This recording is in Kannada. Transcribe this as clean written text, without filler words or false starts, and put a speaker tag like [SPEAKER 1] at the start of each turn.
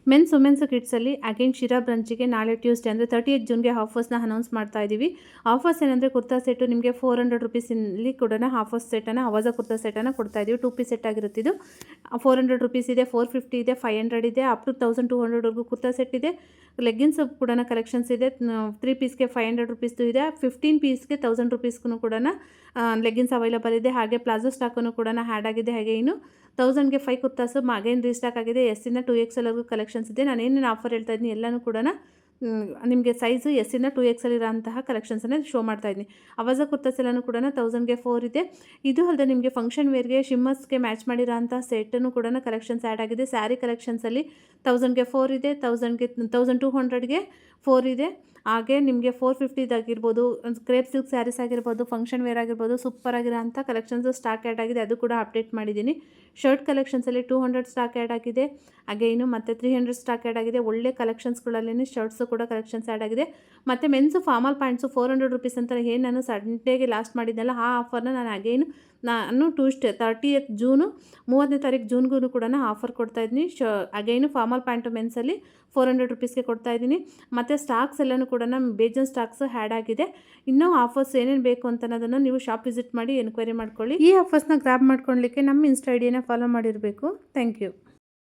[SPEAKER 1] ವುಮೆನ್ಸ್ ಕಿಡ್ಸಲ್ಲಿ ಅಗೇನ್ ಶಿರಾ ಬ್ರಾಂಚಿಗೆ ನಾಳೆ ಟ್ಯೂಸ್ಡೇ ಅಂದರೆ 30th ಜೂನ್ಗೆ ಆಫರ್ಸ್ನ ಅನೌನ್ಸ್ ಮಾಡ್ತಾ ಇದ್ದೀವಿ. ಆಫರ್ಸ್ ಏನಂದರೆ ಕುರ್ತಾ ಸೆಟ್ಟು ನಿಮಗೆ 400 ರುಪೀಸಲ್ಲಿ ಕೂಡ ಆಫರ್ಸ್ ಸೆಟ್ಟನ್ನು ಅವಾಜ ಕುರ್ತಾ ಸೆಟ್ಟನ್ನು ಕೊಡ್ತಾ ಇದ್ದೀವಿ. 2 ಪೀಸ್ ಸೆಟ್ ಆಗಿರುತ್ತೆ. ಇದು 400 ರುಪೀಸ್ ಇದೆ, 450 ಇದೆ, 500 ಇದೆ, ಅಪ್ ಟು 1200ವರೆಗೂ ಕುರ್ತಾ ಸೆಟ್ ಇದೆ. ಲೆಗ್ಗಿನ್ಸ್ ಕೂಡ ಕಲೆಕ್ಷನ್ಸ್ ಇದೆ. 3 ಪೀಸ್ಗೆ 500 ರುಪೀಸ್ದು ಇದೆ, 15 ಪೀಸ್ಗೆ 1000 ರುಪೀಸ್ಗೂ ಕೂಡ ಲೆಗ್ಗಿನ್ಸ್ ಅವೈಲಬಲ್ ಇದೆ. ಹಾಗೆ ಪ್ಲಾಜೋ ಸ್ಟಾಕನ್ನು ಕೂಡ ಆ್ಯಡ್ ಆಗಿದೆ. ಹಾಗೆ ಇನ್ನು 1000ಗೆ 5 ಕುರ್ತಾಸು ಅಗೇನ್ ರೀಸ್ಟಾಕ್ ಆಗಿದೆ. ಎಸ್ಸಿಂದ 2XLವರೆಗೂ ಕಲೆಕ್ಷನ್ಸ್ ಇದೆ. ನಾನು ಏನೇನು ಆಫರ್ ಹೇಳ್ತಾ ಇದ್ದೀನಿ ಎಲ್ಲನೂ ಕೂಡ ನಿಮಗೆ ಸೈಜು ಎಸ್ಸಿಂದ 2XL ಇರೋಂತಹ ಕಲೆಕ್ಷನ್ಸನ್ನು ಶೋ ಮಾಡ್ತಾ ಇದ್ದೀನಿ. ಅವಾಜ ಕುರ್ತಾಸ್ ಎಲ್ಲನೂ ಕೂಡ 1000ಗೆ 4 ಇದೆ. ಇದು ಅಲ್ಲದೆ ನಿಮಗೆ ಫಂಕ್ಷನ್ ವೇರ್ಗೆ ಶಿಮ್ಮರ್ಸ್ಗೆ ಮ್ಯಾಚ್ ಮಾಡಿರೋಂಥ ಸೆಟ್ಟನ್ನು ಕೂಡ ಕಲೆಕ್ಷನ್ಸ್ ಆ್ಯಡ್ ಆಗಿದೆ. ಸ್ಯಾರಿ ಕಲೆಕ್ಷನ್ಸಲ್ಲಿ 1000ಗೆ 4 ಇದೆ, 1200ಗೆ 4 ಇದೆ. ಹಾಗೆ ನಿಮಗೆ 450 ಕ್ರೇಪ್ ಸಿಲ್ಕ್ ಸ್ಯಾರೀಸ್ ಆಗಿರ್ಬೋದು, ಫಂಕ್ಷನ್ ವೇರ್ ಆಗಿರ್ಬೋದು, ಸೂಪರ್ ಆಗಿರೋಂಥ ಕಲೆಕ್ಷನ್ಸು ಸ್ಟಾಕ್ ಆ್ಯಡ್ ಆಗಿದೆ. ಅದು ಕೂಡ ಅಪ್ಡೇಟ್ ಮಾಡಿದ್ದೀನಿ. ಶರ್ಟ್ ಕಲೆಕ್ಷನ್ಸಲ್ಲಿ 200 ಸ್ಟಾಕ್ ಆ್ಯಡ್ ಆಗಿದೆ. ಹಾಗೆ ಇನ್ನು ಮತ್ತು 300 ಸ್ಟಾಕ್ ಆ್ಯಡ್ ಆಗಿದೆ. ಒಳ್ಳೆ ಕಲೆಕ್ಷನ್ಸ್ಗಳಲ್ಲಿ ಶರ್ಟ್ಸು ಕೂಡ ಕಲೆಕ್ಷನ್ಸ್ ಆ್ಯಡ್ ಆಗಿದೆ. ಮತ್ತು ಮೆನ್ಸು ಫಾರ್ಮಲ್ ಪ್ಯಾಂಟ್ಸು 400 ರುಪೀಸ್ ಅಂತ ಏನು ನಾನು ಸಂಡೇಗೆ ಲಾಸ್ಟ್ ಮಾಡಿದ್ನಲ್ಲ ಆ ಆಫರ್ನ ನಾನು 30th ಜೂನು 30ನೇ ತಾರೀಕು ಜೂನ್ಗೂ ಕೂಡ ಆಫರ್ ಕೊಡ್ತಾಯಿದ್ದೀನಿ. ಅಗೈನು ಫಾರ್ಮಲ್ ಪ್ಯಾಂಟು ಮೆನ್ಸಲ್ಲಿ 400 ರುಪೀಸ್ಗೆ ಕೊಡ್ತಾಯಿದ್ದೀನಿ. ಮತ್ತು ಸ್ಟಾಕ್ಸ್ ಎಲ್ಲನೂ ಕೂಡ ಬೇಜನ್ ಸ್ಟಾಕ್ಸು ಆ್ಯಡ್ ಆಗಿದೆ. ಇನ್ನೂ ಆಫರ್ಸ್ ಏನೇನು ಬೇಕು ಅಂತ ಅನ್ನೋದನ್ನು ನೀವು ಶಾಪ್ ವಿಸಿಟ್ ಮಾಡಿ ಎನ್ಕ್ವೈರಿ ಮಾಡ್ಕೊಳ್ಳಿ. ಈ ಆಫರ್ಸ್ನ ಗ್ರ್ಯಾಬ್ ಮಾಡ್ಕೊಳ್ಳಿಕ್ಕೆ ನಮ್ಮ ಇನ್ಸ್ಟಾ ಐಡಿಯನ್ನು ಫಾಲೋ ಮಾಡಿರಬೇಕು. Thank you.